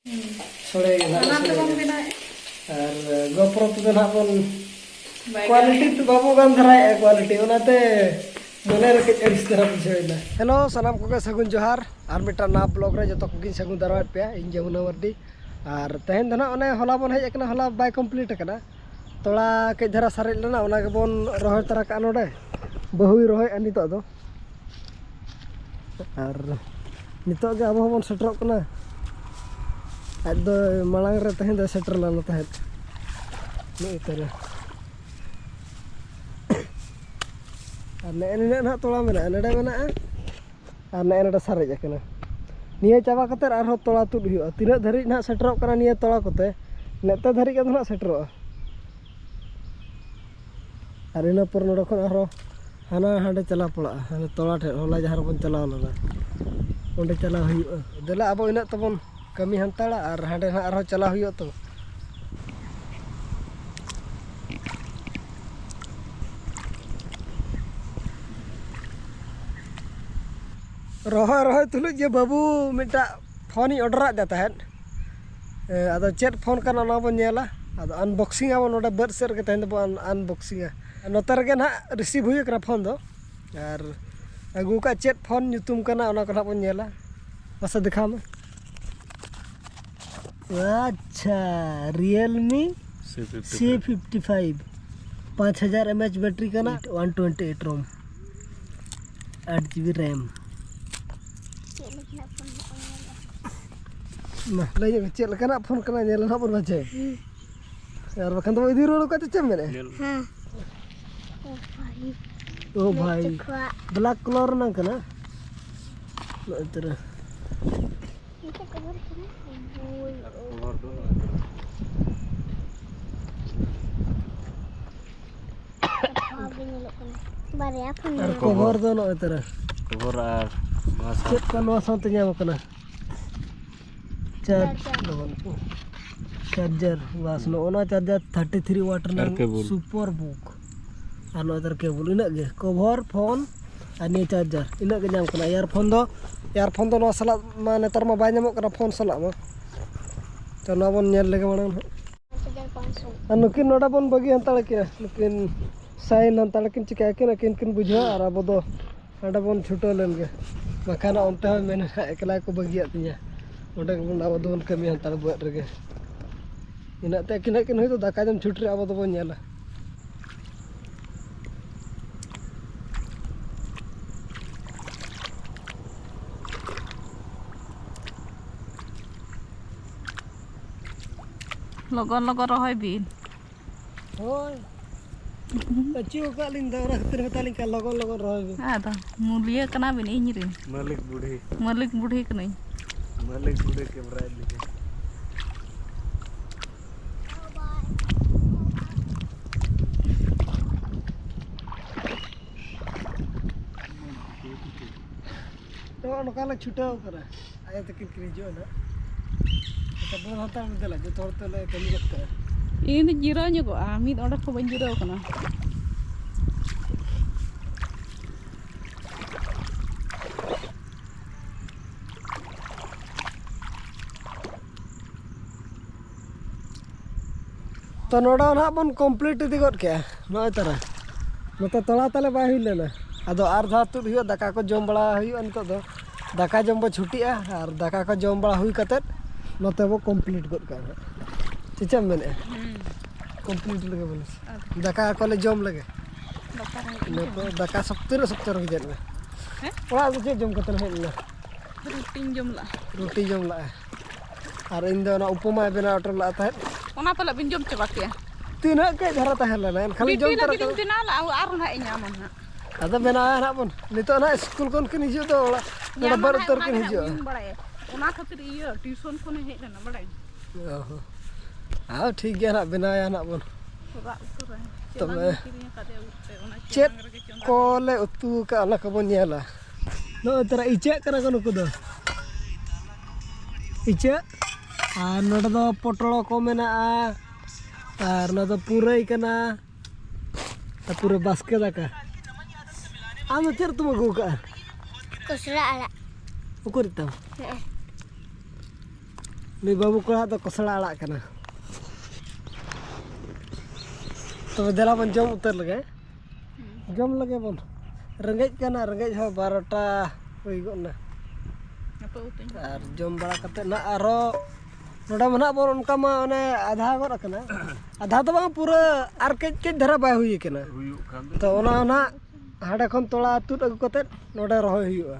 सोड़े और गोप्रो तो ना बन क्वालिटी तो बाबू गान धराए क्वालिटी उनाते मने रखे इस तरह बुझाइना। हेलो सलाम को सगुन जोहार और मिटा ना ब्लॉग रे जतो को सगुन दरवात पे इन जमुना वर्दी और तहन दना ओने होला बन हेज एकना होला बाय कंप्लीट कना तोड़ा के धरा सारे लेना ओना के बन रोहय तरा का नोडे बहुई रोहय अनि तो दो और नितो के अब बन सेटरो कना आज दो मालांग रे तहन दो सेटर लानो तहन नै तरे ने ना तोड़ा मेना नेडे मेना और नेडे सारेज अकना निया चाबा कते आरो तोड़ा तुद हुआ तिना धरी ना सेटरो कना निया तोड़ा कते नेते धरी के ना सेटरो और इना पर नोड खन आरो हाना हांडे चला पड़ा हाने तोड़ा ठे होला जहार बन चलाव लना ओंडे चला हुआ देला अब इना तबन कमी हंताड़ा और हांडे ना आरो चला हुआ तो रोहय तुलुज जे बाबू मिटा फोन ही ऑर्डर देता है अदो चेट फोन करना ना बन नेला अदो अनबॉक्सिंग आबो नोडे बर्ड सेर के तहन बन अनबॉक्सिंग नोतर के ना रिसीव हुई करा फोन दो और अगू का चेट फोन नुतुम कना ओना को ना बन नेला बस दिखा में अच्छा Realme C55 5000 mAh बैटरी का ना 128 रोम 8GB RAM nah lagi kecil kan phone kana nyala na pun baca यार बखन तो इधर रोड का चम मैंने ओ भाई ब्लैक कलर ना कना इधर कवर दो ना इधर कवर और चेक का नो साथ ᱧᱟᱢ कना चार्जर बस नो चार्जर 33 वाट ना सुपर बुक और नो इधर केबल इना गे कवर फोन और नि चार्जर इना गे ᱧᱟᱢ कना ईयरफोन दो नो सला मा नेतर मा बाय ᱧᱟᱢᱚᱜ कना फोन सला मा तो ना बन नेल लेगे माडन और नुकिन नोडा बन बगी हंताड़ के नुकिन साइन हंताड़ किन चिका के किन बुझा और अब दो हाडा बन छुटो लेन गे बखाना ओंते हो मेन एकला को बगिया तिया ओंडे बन अब दो कमी हंताड़ बुआत रेगे इनाते किन हो तो दाका जम छुट रे अब दो बन नेला लगन लगन रहोय बिन होय अचियो का लिंग दरा खतिर हतालिं का लगन रहोय बिन आदा मुलिया कना बिन इኝ रिन मालिक बुढ़ी कनई मालिक बुढ़ी कैमरा लेके तो नका लग छुटाव करा आया तकिन क्रिजो ना तो बोल हता में देला जो तोर तले कमी करता इन जिरा ᱧᱚᱜᱚᱜ ᱟ ᱢᱤᱫ ᱚᱸᱰᱮ ᱠᱚ ᱵᱟᱹᱧ ᱡᱤᱨᱟᱹᱣ ᱠᱟᱱᱟ तो नोडा ना बन कंप्लीट इदी गद के नय तरा नते तोला तले बाय हुई लेना अदो आर धा तुद हुई दाका को जम बड़ा हुई नितो दो दाका जम बो छुटिया और दाका को जम बड़ा हुई कते नते बो कंप्लीट गद का चिचम मेने कंप्लीट लगे बोले दाका को ले जम लगे दाका सप्तर हो जात में ओड़ा दो जे जम कते हेला रोटी जम ला और इन दो ना उपमा बेना ऑर्डर ला था ओना पला बिन जम चबा के तीना के धरा ताहेला ना खाली जम तर बिन बिना ला आर ना इᱧाम ना अदा बेना ना बन नितो ना स्कूल कोन के हिजो तो ओड़ा बर उतर के हिजो ओना खातिर इयो ट्यूशन कोने हेज ना बड़ाई ओहो हां ठीक गया ना बेनाया ना बन तबे चेक कोले उतु का ना को बन नेला नो तरा इचे करा को नुको दो इचे आ नोड दो पोटलो को मेना और ना तो पूरे कना पूरे बास्के दाका आम चेर तुम गो का Kusra ala. Ukur itu. ᱱᱩᱭ ᱵᱟᱹᱵᱩ ᱠᱚᱲᱟ ᱫᱚ ᱠᱚᱥᱲᱟ ᱟᱲᱟᱜ ᱠᱟᱱᱟ ᱛᱚᱵᱮ ᱫᱮᱞᱟ ᱵᱚᱱ ᱡᱚᱢ ᱩᱛᱟᱹᱨ ᱞᱮᱜᱮ ᱡᱚᱢ ᱞᱮᱜᱮ ᱵᱚᱱ ᱨᱮᱸᱜᱮᱡ ᱠᱟᱱᱟ ᱨᱮᱸᱜᱮᱡ ᱦᱚᱸ 12টা ᱦᱩᱭ ᱜᱚᱫ ᱱᱟ ᱟᱨ ᱡᱚᱢ ᱵᱟᱲᱟ ᱠᱟᱛᱮᱫ ᱱᱟᱜ ᱟᱨᱦᱚᱸ ᱱᱚᱰᱮ ᱢᱟ ᱱᱟᱜ ᱵᱚᱱ ᱚᱱᱠᱟ ᱢᱟ ᱚᱱᱮ ᱟᱫᱷᱟ ᱜᱚᱫ ᱟᱠᱟᱱᱟ ᱟᱫᱷᱟ ᱫᱚ ᱵᱟᱝ ᱯᱩᱨᱟᱹ ᱟᱨ ᱠᱟᱹᱡ ᱠᱟᱹᱡ ᱫᱷᱟᱨᱟ ᱵᱟᱭ ᱦᱩᱭ ᱟᱠᱟᱱᱟ ᱛᱚ ᱚᱱᱟ ᱱᱟᱜ ᱦᱟᱸᱰᱮ ᱠᱷᱚᱱ ᱛᱚᱲᱟ ᱛᱩᱫ ᱟᱹᱜᱩ ᱠᱟᱛᱮᱫ ᱱᱚᱰᱮ ᱨᱚᱦᱚᱭ ᱦᱩᱭᱩᱜᱼᱟ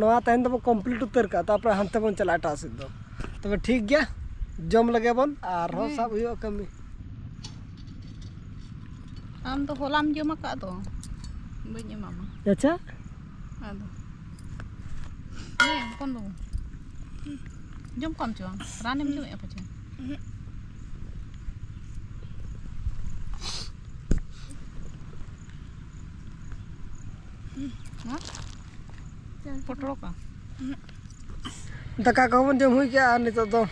ᱱᱚᱣᱟ ᱛᱟᱦᱮᱱ ᱫᱚᱵᱚᱱ ᱠᱚᱢᱯᱞᱤᱴ ᱩᱛᱟᱹᱨ ᱠᱟᱜᱼᱟ ᱛᱟᱨᱯᱚᱨᱮ ᱦᱟᱱᱛᱮ ᱵᱚᱱ ᱪᱟᱞᱟᱜᱼᱟ ᱮᱴᱟᱜ ᱥᱮᱫ ᱫᱚ ᱛᱚᱵᱮ ᱴᱷᱤᱠ ᱜᱮᱭᱟ ᱡᱚᱢ ᱞᱮᱜᱮ ᱵᱚᱱ ᱟᱨᱦᱚᱸ ᱥᱟᱵ ᱦᱩᱭᱩᱜᱼᱟ ᱠᱟᱹᱢᱤ ᱟᱢ ᱫᱚ ᱦᱚᱞᱟᱢ ᱡᱚᱢ ᱟᱠᱟᱫ ᱫᱚ ᱵᱟᱹᱧ ᱮᱢᱟᱢᱟ ᱟᱪᱪᱷᱟ ᱟᱫᱚ ᱦᱚᱯᱚᱱ ᱵᱟᱹᱵᱩ ᱡᱚᱢ ᱠᱚᱢ ᱪᱚ ᱨᱟᱱᱮᱢ ᱡᱚᱢᱮᱜᱼᱟ ᱯᱟᱪᱷᱮ ᱯᱚᱴᱚᱲ ᱠᱟ दाका को जम हुई गया नितो दो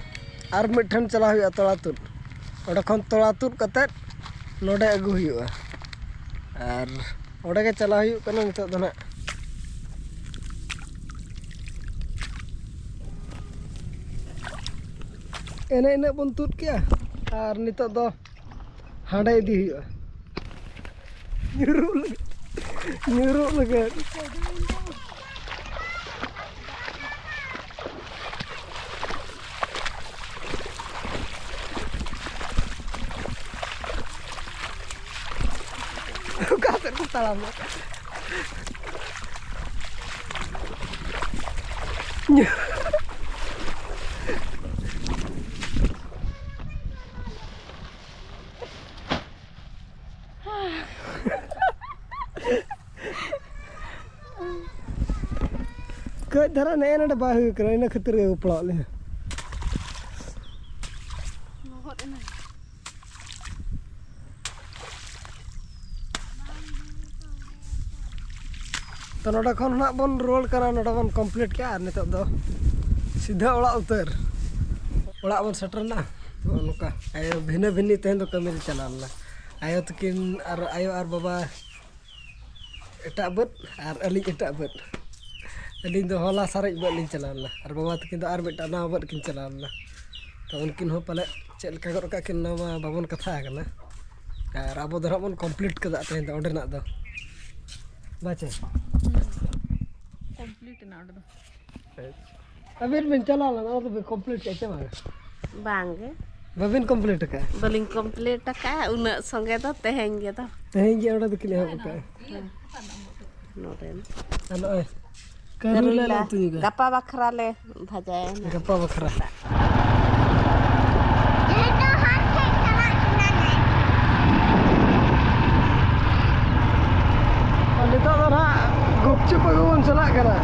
आर मिठन चला हुआ तोड़ा तुद ओडे खन तोड़ा तुद कतेत नोडे अगु हुआ आर ओडे के चला हुआ कना नितो दो ना एने एने बन तुद किया आर नितो दो हांडे इदी हुआ nyuruh lagi kasar ku salam ke dara ne na bahu kena ina khatir ge upla le तो नोडा खन ना बन रोल करा नोडा बन कंप्लीट के आर नितो दो सीधा ओड़ा उतर ओड़ा बन सेटर ना तो नोका आयो भिने भिनी तेन दो कमी चलाना आयो तकिन आर बाबा एटा बद आर अली एटा बद अली दो होला सारे बद लिन चलाना आर बाबा तकिन दो आर बेटा ना बद किन चलाना तो उनकिन हो पले चेल का गरका किन ना बाबन कथा कना आर आबो दरा बन कंप्लीट कदा तेन दो ओडे ना दो बाचे कंप्लीट ना ओडे अबीर बिन चलाना ना तो कंप्लीट कैसे मांगे बांगे बाबिन कंप्लीट का बलिंग कंप्लीट का उन संगे तो तेहेंगे ओडे दिखले हो का नोरेन हेलो ए करूला ला तू गप्पा बखरा ले भजाए गप्पा बखरा नितो दो ना गुपचुप अगुन चला करा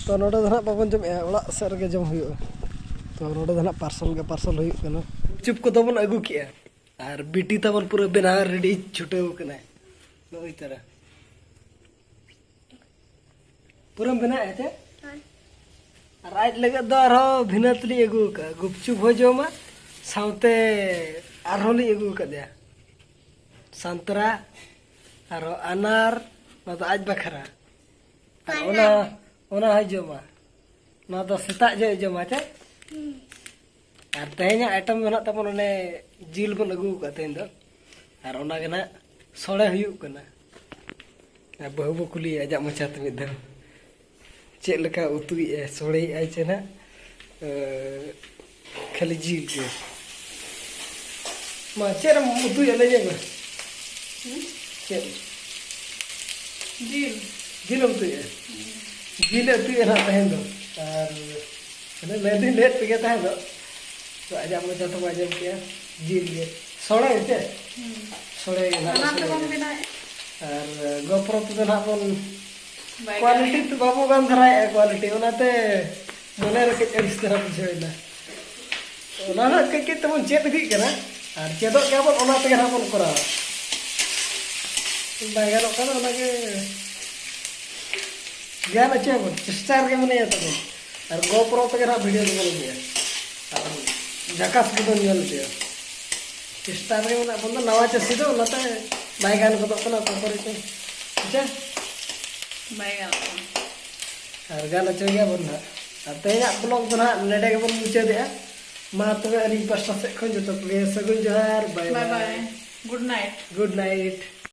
तो नोडे दो ना बाबन जम ओड़ा सेर गे जम हुयो तो नोडे दो ना पार्सल हुयो कना चुप को तबन अगु किया आर बीटी तबन पूरा बेना रेडी छुटेव कना नोई तरह पूरा बेना है चे आर आज लगे दो आरो भिनतली अगु का गुपचुप हो जोमा साउते आरोली अगु का दे संतरा आरो अनार ना तो आज बखरा ओना है जोमा ना तो सेता जे जोमा चे आर तेहेना आइटम मेना तबन ओने जिल बन अगु का तेन दो आर ओना गना सोड़े हुयु कना बहु बकुली आजा मचा ते मिद चेक लेका उतुई ए सोड़े आई चे ना खाली जिल के मा चेर उतुई ले जे चेक जिल उतुई जिल उतुई ना तहेन दो आर ने लेदी लेट पे तहेन दो तो आजा मचा तो आजम के जिल के सोड़े चे सोड़े ना और गोप्रो तो ना बन क्वालिटी तो बाबू गान धराय क्वालिटी ओनाते मने रके इस तरह बुझाइना ओना ना के तमन चेत गी कना और चेदो के बन ओना ते ना बन करा बाय गानों का ना के ज्ञान अच्छे बन चेष्टा के मने या तब और गोप्रो तक ना वीडियो बन गया और जकास के तो नियल दिया चेष्टा के मने अपन नवा चेसी दो नते बाय गान को तो अपना कोपरे को अच्छा बाय गानों और गान अच्छे गया बन ना अब तेना ब्लॉग तो ना नेडे के बन मुझे दिया मा तो अरी पास्टा से खन जो तो प्ले सगुन जोहार bye bye bye good night good night